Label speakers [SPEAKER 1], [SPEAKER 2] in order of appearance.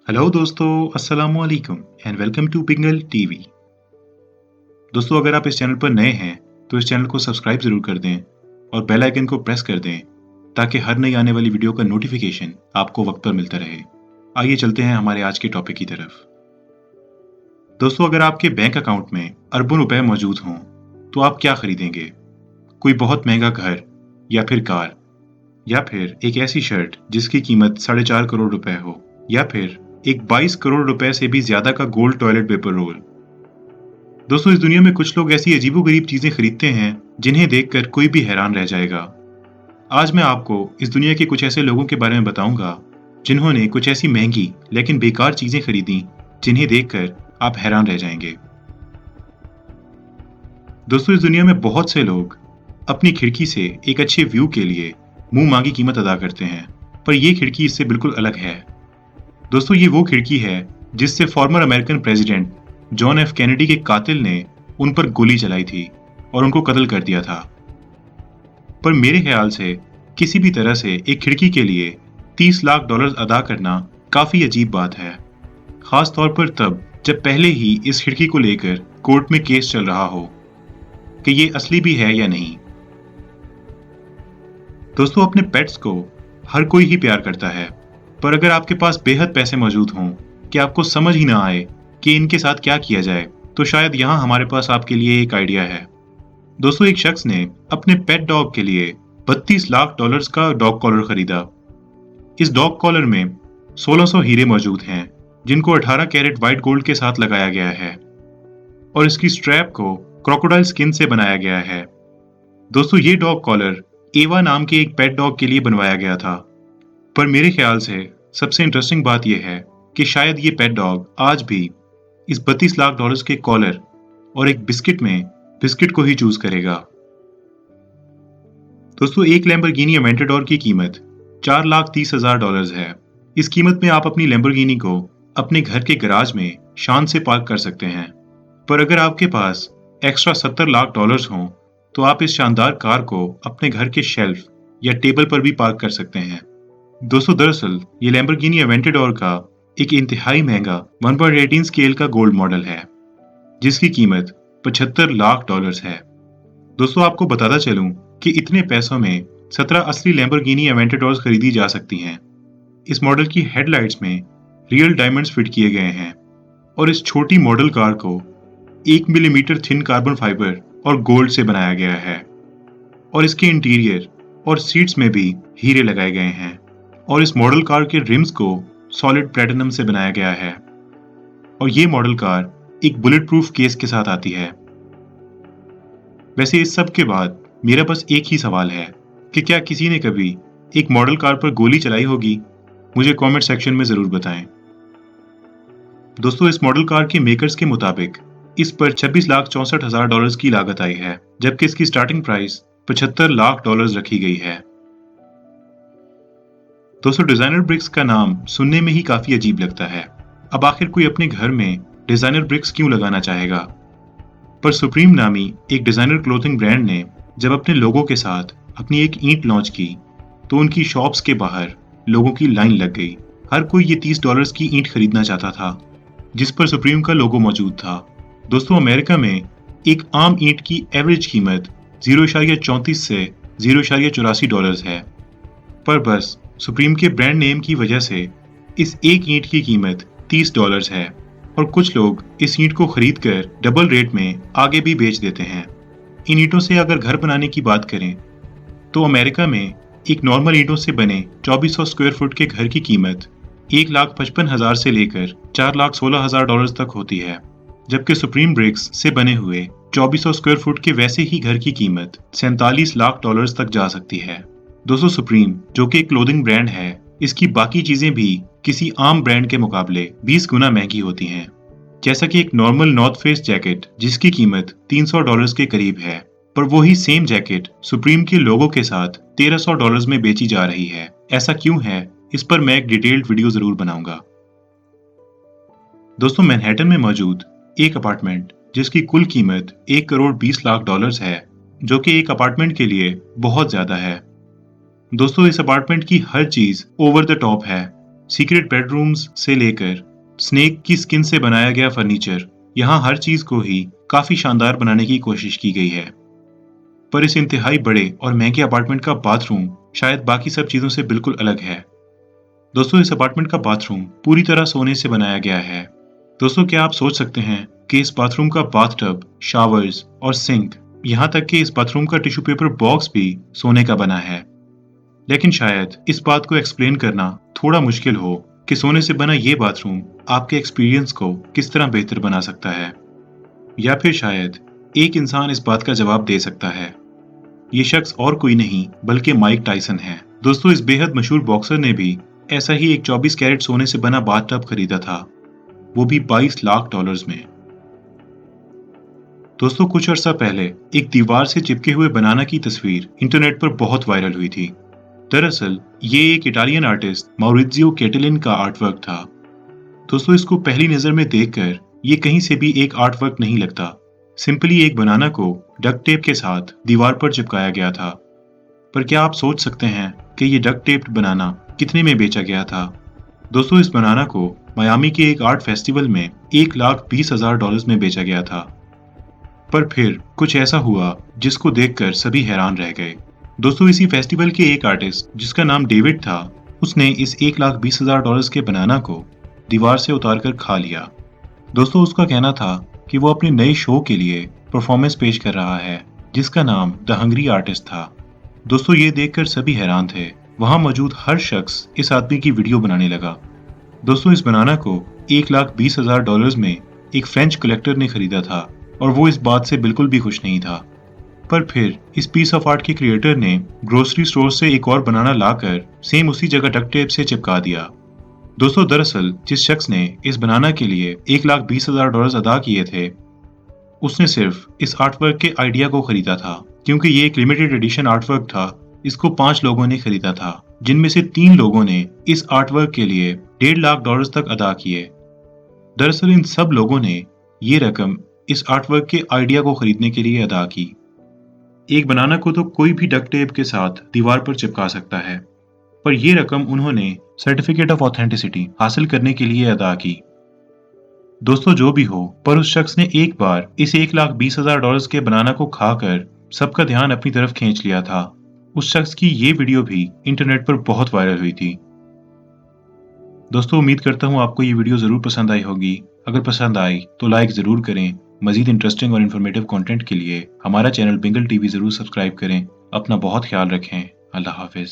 [SPEAKER 1] Hello दोस्तों, अस्सलाम वालेकुम and welcome to Pingal TV. दोस्तों, अगर आप इस चैनल पर नए हैं तो इस चैनल को सब्सक्राइब जरूर कर दें और बेल आइकन को प्रेस कर दें ताकि हर नई आने वाली वीडियो का नोटिफिकेशन आपको वक्त पर मिलता रहे। आइए चलते हैं हमारे आज के टॉपिक की तरफ। दोस्तों, अगर आपके बैंक अकाउंट में अरबों रुपए मौजूद हों तो आप क्या खरीदेंगे? कोई बहुत महंगा घर या फिर कार, या फिर एक ऐसी शर्ट जिसकी कीमत 4.5 करोड़ रुपए हो, या फिर एक 22 करोड़ रुपए से भी ज्यादा का गोल्ड टॉयलेट पेपर रोल। दोस्तों, इस दुनिया में कुछ लोग ऐसी अजीबोगरीब चीजें खरीदते हैं जिन्हें देखकर कोई भी हैरान रह जाएगा। आज मैं आपको इस दुनिया के कुछ ऐसे लोगों के बारे में बताऊंगा जिन्होंने कुछ ऐसी महंगी लेकिन बेकार चीजें खरीदी जिन्हें देखकर आप हैरान रह जाएंगे। दोस्तों, इस दुनिया में बहुत से लोग अपनी खिड़की से एक अच्छे व्यू के लिए मुंह मांगी कीमत अदा करते हैं, पर यह खिड़की इससे बिल्कुल अलग है। दोस्तों, ये वो खिड़की है जिससे farmer American president John F Kennedy के कातिल ने उन पर गोली चलाई थी और उनको कत्ल कर दिया था। पर मेरे ख्याल से किसी भी तरह से एक खिड़की के लिए 30 लाख डॉलर अदा करना काफी अजीब बात है, खास तौर पर तब जब पहले ही इस खिड़की को लेकर कोर्ट में केस चल रहा हो कि ये असली भी है या नहीं। दोस्तों, अपने पेट्स को हर कोई ही प्यार करता है, पर अगर आपके पास बेहद पैसे मौजूद हों कि आपको समझ ही ना आए कि इनके साथ क्या किया जाए, तो शायद यहाँ हमारे पास आपके लिए एक आइडिया है। दोस्तों, एक शख्स ने अपने पेट डॉग के लिए 32 लाख डॉलर्स का डॉग कॉलर खरीदा। इस डॉग कॉलर में 1600 हीरे मौजूद हैं जिनको 18 कैरेट व्हाइट गोल्ड के साथ लगाया गया है और इसकी स्ट्रैप को क्रोकोडाइल स्किन से बनाया गया है। दोस्तों, ये डॉग कॉलर एवा नाम के एक पेट डॉग के लिए बनवाया गया था, पर मेरे ख्याल से सबसे इंटरेस्टिंग बात यह है कि शायद ये पेट डॉग आज भी इस 32 लाख डॉलर्स के कॉलर और एक बिस्किट में बिस्किट को ही चूज करेगा। दोस्तों, एक लैम्बोर्गिनी अवेंटाडोर की कीमत $4,30,000 है। इस कीमत में आप अपनी लैम्बोर्गिनी को अपने घर के गराज में शान से पार्क कर सकते हैं, पर अगर आपके पास एक्स्ट्रा 70 लाख डॉलर्स हों तो आप इस शानदार कार को अपने घर के शेल्फ या टेबल पर भी पार्क कर सकते हैं। दोस्तों, दरअसल ये लैम्बोर्गिनी अवेंटाडोर का एक इंतहाई महंगा 1/18 स्केल का गोल्ड मॉडल है जिसकी कीमत 75 लाख डॉलर्स है। दोस्तों, आपको बताता चलूं कि इतने पैसों में 17 असली लैम्बोर्गिनी अवेंटाडोर्स खरीदी जा सकती हैं। इस मॉडल की हेडलाइट्स में रियल डायमंड्स फिट किए गए हैं और इस छोटी मॉडल कार को 1 मिलीमीटर थिन कार्बन फाइबर और गोल्ड से बनाया गया है और इसके इंटीरियर और सीट्स में भी हीरे लगाए गए हैं और इस मॉडल कार के रिम्स को सॉलिड प्लैटिनम से बनाया गया है और ये मॉडल कार एक बुलेट प्रूफ केस के साथ आती है। वैसे इस सब के बाद मेरा बस एक ही सवाल है कि क्या किसी ने कभी एक मॉडल कार पर गोली चलाई होगी? मुझे कमेंट सेक्शन में जरूर बताएं। दोस्तों, इस मॉडल कार के मेकर्स के मुताबिक इस पर $26,64,000 की लागत आई है, जबकि इसकी स्टार्टिंग प्राइस $75 लाख रखी गई है। दोस्तों, डिजाइनर ब्रिक्स का नाम सुनने में ही काफी अजीब लगता है। अब आखिर कोई अपने घर में डिजाइनर ब्रिक्स क्यों लगाना चाहेगा? पर सुप्रीम नामी एक डिजाइनर क्लोथिंग ब्रांड ने जब अपने लोगों के साथ अपनी एक ईंट लॉन्च की तो उनकी शॉप्स के बाहर लोगों की लाइन लग गई। हर कोई ये $30 की ईंट खरीदना चाहता था जिस पर सुप्रीम का लोगो मौजूद था। दोस्तों, अमेरिका में एक आम ईंट की एवरेज कीमत 0.34 से $0.84 है, पर बस सुप्रीम के ब्रांड नेम की वजह से इस एक ईंट की कीमत $30 है और कुछ लोग इस ईंट को खरीद कर डबल रेट में आगे भी बेच देते हैं। इन ईंटों से अगर घर बनाने की बात करें तो अमेरिका में एक नॉर्मल ईंटों से बने 2400 स्क्वायर फुट के घर की कीमत 1,55,000 से लेकर $4,16,000 तक होती है, जबकि सुप्रीम ब्रिक्स से बने हुए 2400 स्क्वायर फुट के वैसे ही घर की कीमत $47 लाख तक जा सकती है। दोस्तों, सुप्रीम जो कि एक क्लोथिंग ब्रांड है, इसकी बाकी चीजें भी किसी आम ब्रांड के मुकाबले 20 गुना महंगी होती हैं। जैसा कि एक नॉर्मल नॉर्थ फेस जैकेट जिसकी कीमत $300 के करीब है, पर वही सेम जैकेट सुप्रीम के लोगों के साथ $1,300 में बेची जा रही है। ऐसा क्यों है, इस पर मैं एक डिटेल्ड वीडियो जरूर बनाऊंगा। दोस्तों, मैनहट्टन में मौजूद एक अपार्टमेंट जिसकी कुल कीमत $1,20,00,000 है, जो कि एक अपार्टमेंट के लिए बहुत ज्यादा है। दोस्तों, इस अपार्टमेंट की हर चीज ओवर द टॉप है। सीक्रेट बेडरूम्स से लेकर स्नेक की स्किन से बनाया गया फर्नीचर, यहाँ हर चीज को ही काफी शानदार बनाने की कोशिश की गई है। पर इस इंतहाई बड़े और महंगे अपार्टमेंट का बाथरूम शायद बाकी सब चीजों से बिल्कुल अलग है। दोस्तों, इस अपार्टमेंट का बाथरूम पूरी तरह सोने से बनाया गया है। दोस्तों, क्या आप सोच सकते हैं कि इस बाथरूम का बाथटब, शावर्स और सिंक, यहाँ तक कि इस बाथरूम का टिश्यू पेपर बॉक्स भी सोने का बना है। लेकिन शायद इस बात को एक्सप्लेन करना थोड़ा मुश्किल हो कि सोने से बना ये बाथरूम आपके एक्सपीरियंस को किस तरह बेहतर बना सकता है, या फिर शायद एक इंसान इस बात का जवाब दे सकता है। ये शख्स और कोई नहीं बल्कि माइक टायसन है। दोस्तों, इस बेहद मशहूर बॉक्सर ने भी ऐसा ही एक 24 कैरेट सोने से बना बाथटब खरीदा था, वो भी $22 लाख में। दोस्तों, कुछ अर्सा पहले एक दीवार से चिपके हुए बनाना की तस्वीर इंटरनेट पर बहुत वायरल हुई थी। दरअसल ये एक इटालियन आर्टिस्ट मॉरिजियो कैटेलिन का आर्टवर्क था। दोस्तों, इसको पहली नजर में देखकर ये कहीं से भी एक आर्टवर्क नहीं लगता। सिंपली एक बनाना को डक्ट टेप के साथ दीवार पर चिपकाया गया था। पर क्या आप सोच सकते हैं कि ये डक्ट टेप्ड बनाना कितने में बेचा गया था? दोस्तों, इस बनाना को मियामी के एक आर्ट फेस्टिवल में $1,20,000 में बेचा गया था। पर फिर कुछ ऐसा हुआ जिसको देखकर सभी हैरान रह गए। दोस्तों, इसी फेस्टिवल के एक आर्टिस्ट जिसका नाम डेविड था, उसने इस $1,20,000 के बनाना को दीवार से उतारकर खा लिया। दोस्तों, उसका कहना था कि वो अपने नए शो के लिए परफॉर्मेंस पेश कर रहा है जिसका नाम द हंग्री आर्टिस्ट था। दोस्तों, ये देखकर सभी हैरान थे। वहां मौजूद हर शख्स इस आदमी की वीडियो बनाने लगा। दोस्तों, इस बनाना को $1,20,000 में एक फ्रेंच कलेक्टर ने खरीदा था और वो इस बात से बिल्कुल भी खुश नहीं था। पर फिर इस पीस ऑफ आर्ट के क्रिएटर ने ग्रोसरी स्टोर से एक और बनाना लाकर सेम उसी जगह डक्ट टेप से चिपका दिया। दोस्तों, दरअसल जिस शख्स ने इस बनाना के लिए $1,20,000 अदा किए थे, उसने सिर्फ इस आर्टवर्क के आइडिया को खरीदा था, क्योंकि ये एक लिमिटेड एडिशन आर्टवर्क था। इसको 5 लोगों ने खरीदा था, जिनमें से 3 लोगों ने इस आर्टवर्क के लिए $1.5 लाख तक अदा किए। दरअसल इन सब लोगों ने ये रकम इस आर्टवर्क के आइडिया को खरीदने के लिए अदा की। एक बनाना को तो कोई भी डक्ट टेप के साथ दीवार पर चिपका सकता है, पर ये रकम उन्होंने सर्टिफिकेट ऑफ ऑथेंटिसिटी हासिल करने के लिए अदा की। दोस्तों, जो भी हो, पर उस शख्स ने एक बार इस $1,20,000 के बनाना को खाकर सबका ध्यान अपनी तरफ खींच लिया था। उस शख्स की ये वीडियो भी इंटरनेट पर बहुत वायरल हुई थी। दोस्तों, उम्मीद करता हूँ आपको ये वीडियो जरूर पसंद आई होगी। अगर पसंद आई तो लाइक जरूर करें। मजीद इंटरेस्टिंग और इन्फॉर्मेटिव कंटेंट के लिए हमारा चैनल बिंगल टीवी जरूर सब्सक्राइब करें। अपना बहुत ख्याल रखें। अल्लाह हाफिज।